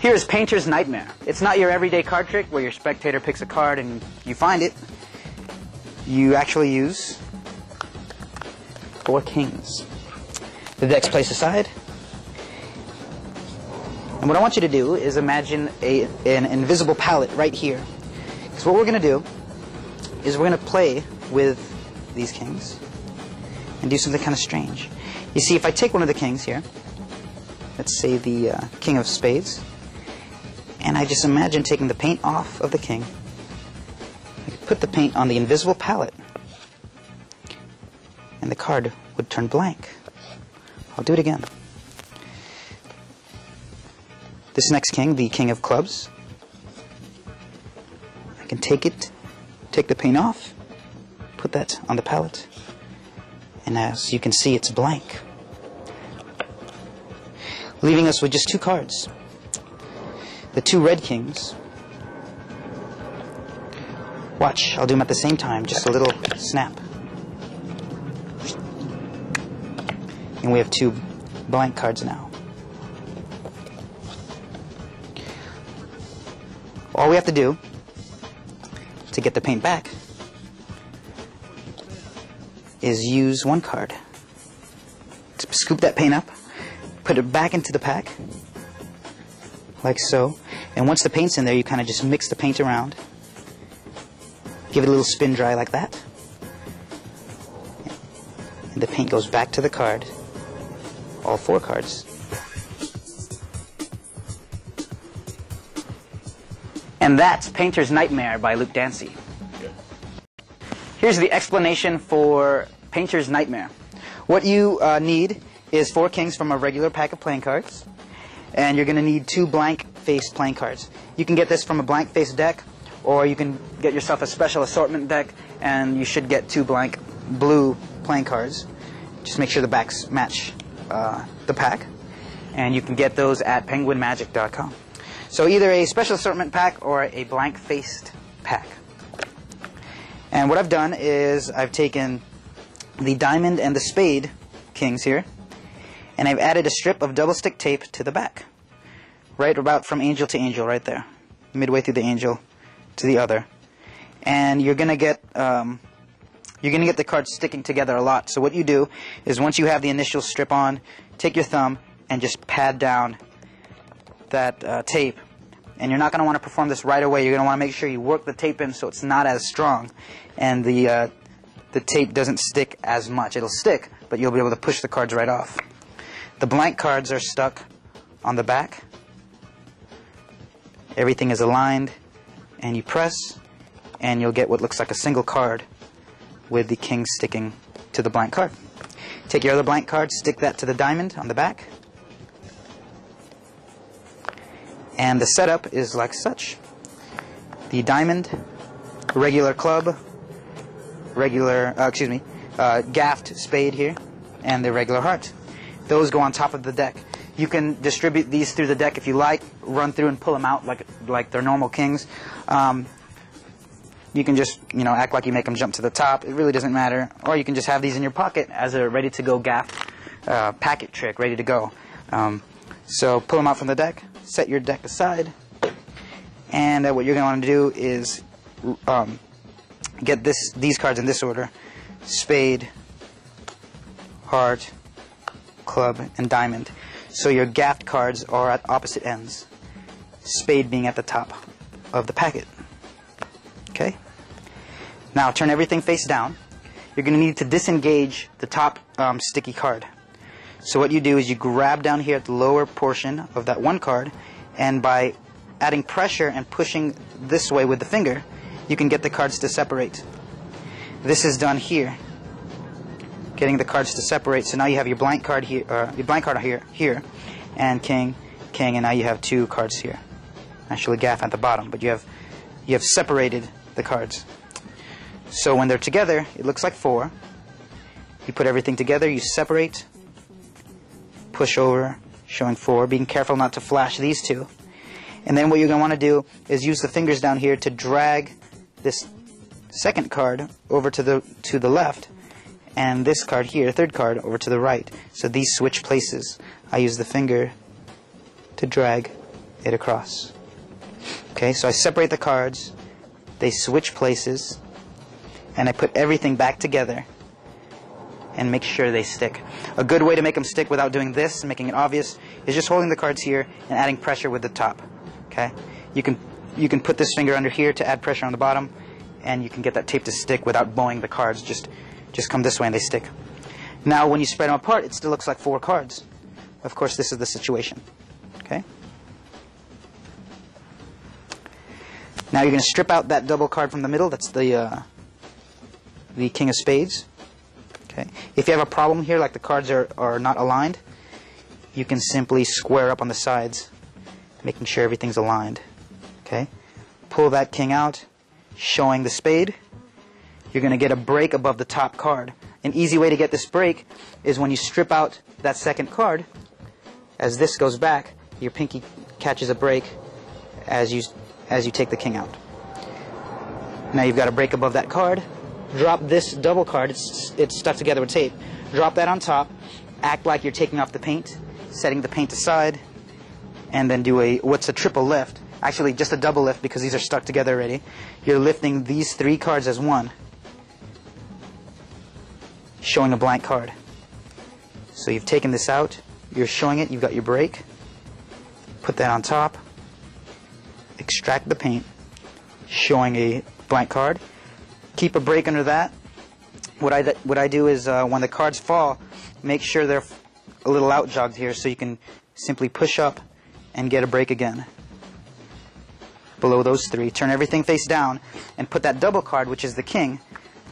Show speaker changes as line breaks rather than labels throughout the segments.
Here is Painter's Nightmare. It's not your everyday card trick where your spectator picks a card and you find it. You actually use 4 kings. The deck's placed aside. And what I want you to do is imagine an invisible palette right here. Because what we're going to do is we're going to play with these kings and do something kind of strange. You see, if I take one of the kings here, let's say the King of Spades, and I just imagine taking the paint off of the king, I could put the paint on the invisible palette, and the card would turn blank. I'll do it again. This next king, the King of Clubs, I can take the paint off, put that on the palette, and as you can see, it's blank, leaving us with just 2 cards. The 2 red kings. Watch, I'll do them at the same time, just a little snap. And we have 2 blank cards now. All we have to do to get the paint back is use 1 card. Scoop that paint up, put it back into the pack, like so. And once the paint's in there, you kind of just mix the paint around. Give it a little spin dry like that. And the paint goes back to the card. All 4 cards. And that's Painter's Nightmare by Luke Dancy. Here's the explanation for Painter's Nightmare. What you need is 4 kings from a regular pack of playing cards. And you're going to need 2 blank-faced playing cards. You can get this from a blank-faced deck, or you can get yourself a special assortment deck, and you should get 2 blank blue playing cards. Just make sure the backs match the pack. And you can get those at penguinmagic.com. So either a special assortment pack or a blank-faced pack. And what I've done is I've taken the diamond and the spade kings here, and I've added a strip of double stick tape to the back, right about from angel to angel, right there, midway through the angel to the other. And you're gonna get the cards sticking together a lot. So what you do is once you have the initial strip on, take your thumb and just pad down that tape. And you're not going to want to perform this right away. You're going to want to make sure you work the tape in so it's not as strong, and the tape doesn't stick as much. It'll stick, but you'll be able to push the cards right off. The blank cards are stuck on the back. Everything is aligned, and you press, and you'll get what looks like a single card with the king sticking to the blank card. Take your other blank card, stick that to the diamond on the back. And the setup is like such. The diamond, regular club, gaffed spade here, and the regular heart. Those go on top of the deck. You can distribute these through the deck if you like, run through and pull them out like they're normal kings. You can just, act like you make them jump to the top. It really doesn't matter. Or you can just have these in your pocket as a ready-to-go gaff packet trick, ready to go. So pull them out from the deck, set your deck aside, and what you're going to want to do is get these cards in this order: spade, heart, club, and diamond. So your gaffed cards are at opposite ends, spade being at the top of the packet. Okay? Now turn everything face down. You're going to need to disengage the top sticky card. So what you do is you grab down here at the lower portion of that one card, and by adding pressure and pushing this way with the finger, you can get the cards to separate. This is done here, getting the cards to separate. So now you have your blank card here, here, and king, and now you have 2 cards here. Actually, gaff at the bottom, but you have separated the cards. So when they're together, it looks like 4. You put everything together, you separate, push over, showing 4, being careful not to flash these 2. And then what you're going to want to do is use the fingers down here to drag this second card over to the left, and this card here, third card, over to the right. So these switch places. I use the finger to drag it across. Okay, so I separate the cards, they switch places, and I put everything back together and make sure they stick. A good way to make them stick without doing this and making it obvious is just holding the cards here and adding pressure with the top. Okay, you can put this finger under here to add pressure on the bottom, and you can get that tape to stick without bowing the cards. Just come this way and they stick. Now when you spread them apart, it still looks like 4 cards. Of course, this is the situation. Okay. Now you're going to strip out that double card from the middle. That's the King of Spades. Okay. If you have a problem here, like the cards are not aligned, you can simply square up on the sides, making sure everything's aligned. Okay. Pull that king out, showing the spade. You're going to get a break above the top card. An easy way to get this break is when you strip out that second card. As this goes back, your pinky catches a break as you take the king out. Now you've got a break above that card. Drop this double card. It's stuck together with tape. Drop that on top. Act like you're taking off the paint, setting the paint aside, and then do what's a triple lift. Actually, just a double lift because these are stuck together already. You're lifting these 3 cards as one, showing a blank card. So you've taken this out. You're showing it. You've got your break. Put that on top. Extract the paint, showing a blank card. Keep a break under that. What I do is when the cards fall, make sure they're a little out jogged here, so you can simply push up and get a break again. Below those 3, turn everything face down and put that double card, which is the king,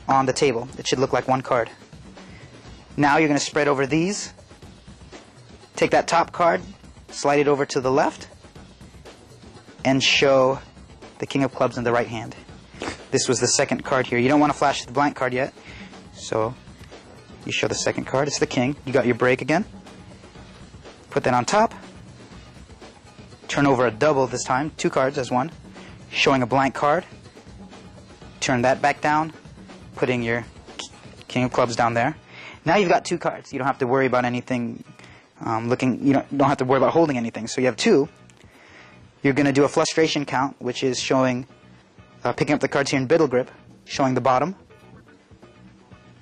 on the table. It should look like 1 card. Now you're going to spread over these. Take that top card, slide it over to the left, and show the king of clubs in the right hand. This was the second card here. You don't want to flash the blank card yet, so you show the second card. It's the king. You got your break again. Put that on top. Turn over a double this time, 2 cards as one, showing a blank card. Turn that back down, putting your king of clubs down there. Now you've got 2 cards. You don't have to worry about anything you don't have to worry about holding anything. So you have 2. You're going to do a frustration count, which is showing, picking up the cards here in biddle grip, showing the bottom.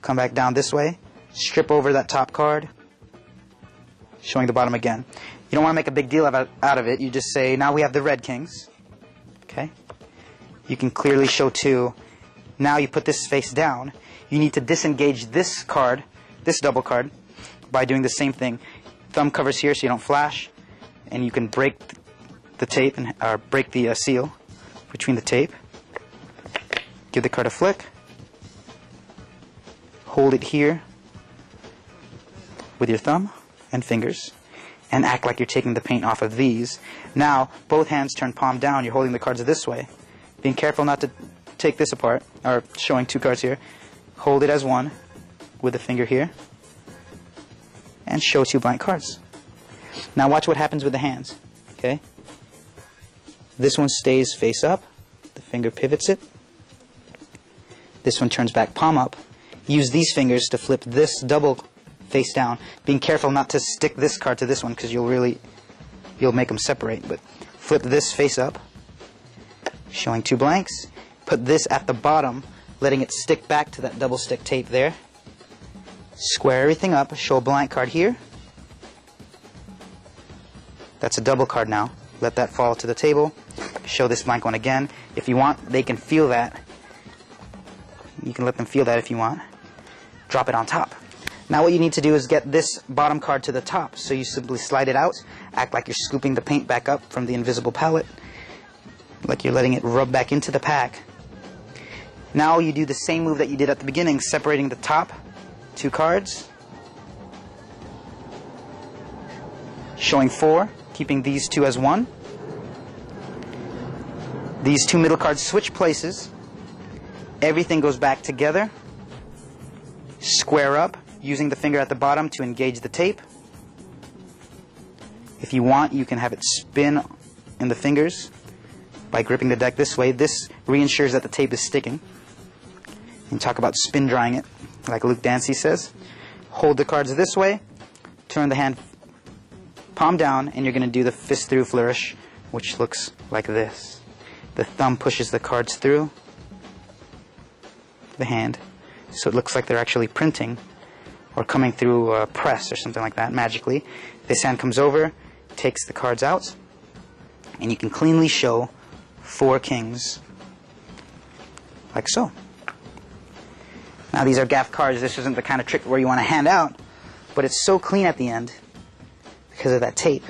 Come back down this way, strip over that top card, showing the bottom again. You don't want to make a big deal out of it. You just say, now we have the red kings. Okay? You can clearly show 2. Now you put this face down. You need to disengage this card, this double card, by doing the same thing. Thumb covers here so you don't flash, and you can break the tape or break the seal between the tape. Give the card a flick. Hold it here with your thumb and fingers, and act like you're taking the paint off of these. Now, both hands turn palm down. You're holding the cards this way. Being careful not to take this apart, or showing 2 cards here. Hold it as one with the finger here, and show 2 blank cards. Now watch what happens with the hands. Okay? This one stays face up. The finger pivots it. This one turns back palm up. Use these fingers to flip this double face down. Being careful not to stick this card to this one, because you'll make them separate. But flip this face up, showing 2 blanks. Put this at the bottom, letting it stick back to that double stick tape there. Square everything up, show a blank card here. That's a double card now. Let that fall to the table. Show this blank one again. If you want, they can feel that. You can let them feel that if you want. Drop it on top. Now what you need to do is get this bottom card to the top. So you simply slide it out. Act like you're scooping the paint back up from the invisible palette. Like you're letting it rub back into the pack. Now you do the same move that you did at the beginning, separating the top 2 cards. Showing 4, keeping these 2 as 1. These 2 middle cards switch places. Everything goes back together. Square up, using the finger at the bottom to engage the tape. If you want, you can have it spin in the fingers by gripping the deck this way. This reassures that the tape is sticking. And talk about spin drying it, like Luke Dancy says. Hold the cards this way, turn the hand palm down, and you're going to do the fist through flourish which looks like this. The thumb pushes the cards through the hand, so it looks like they're actually printing or coming through a press or something like that magically. This hand comes over, takes the cards out, and you can cleanly show 4 kings like so. Now these are gaff cards. This isn't the kind of trick where you want to hand out, but it's so clean at the end because of that tape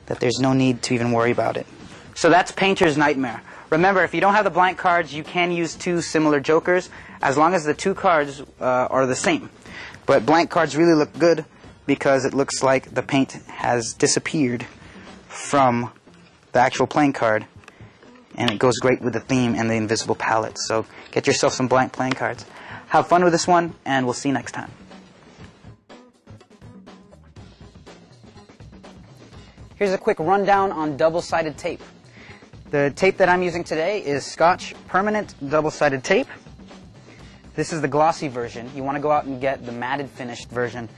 that there's no need to even worry about it. So that's Painter's Nightmare. Remember, if you don't have the blank cards, you can use 2 similar jokers as long as the 2 cards are the same. But blank cards really look good because it looks like the paint has disappeared from the actual playing card, and it goes great with the theme and the invisible palette. So get yourself some blank playing cards. Have fun with this one, and we'll see you next time. Here's a quick rundown on double-sided tape. The tape that I'm using today is Scotch Permanent Double-Sided Tape. This is the glossy version. You want to go out and get the matted finished version.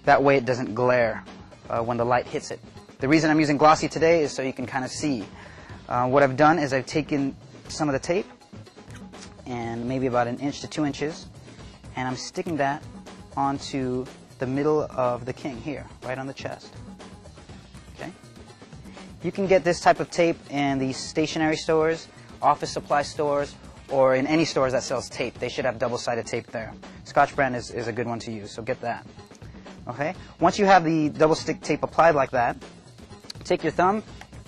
That way it doesn't glare when the light hits it. The reason I'm using glossy today is so you can kind of see. What I've done is I've taken some of the tape, and maybe about 1 inch to 2 inches, and I'm sticking that onto the middle of the king here, right on the chest. Okay? You can get this type of tape in the stationery stores, office supply stores, or in any stores that sells tape. They should have double-sided tape there. Scotch brand is a good one to use, so get that. Okay? Once you have the double-stick tape applied like that, take your thumb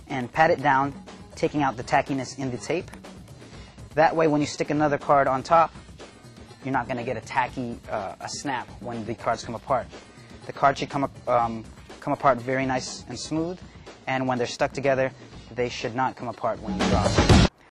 and pat it down, taking out the tackiness in the tape. That way when you stick another card on top, you're not going to get a tacky a snap when the cards come apart. The cards should come apart very nice and smooth, and when they're stuck together, they should not come apart when you draw.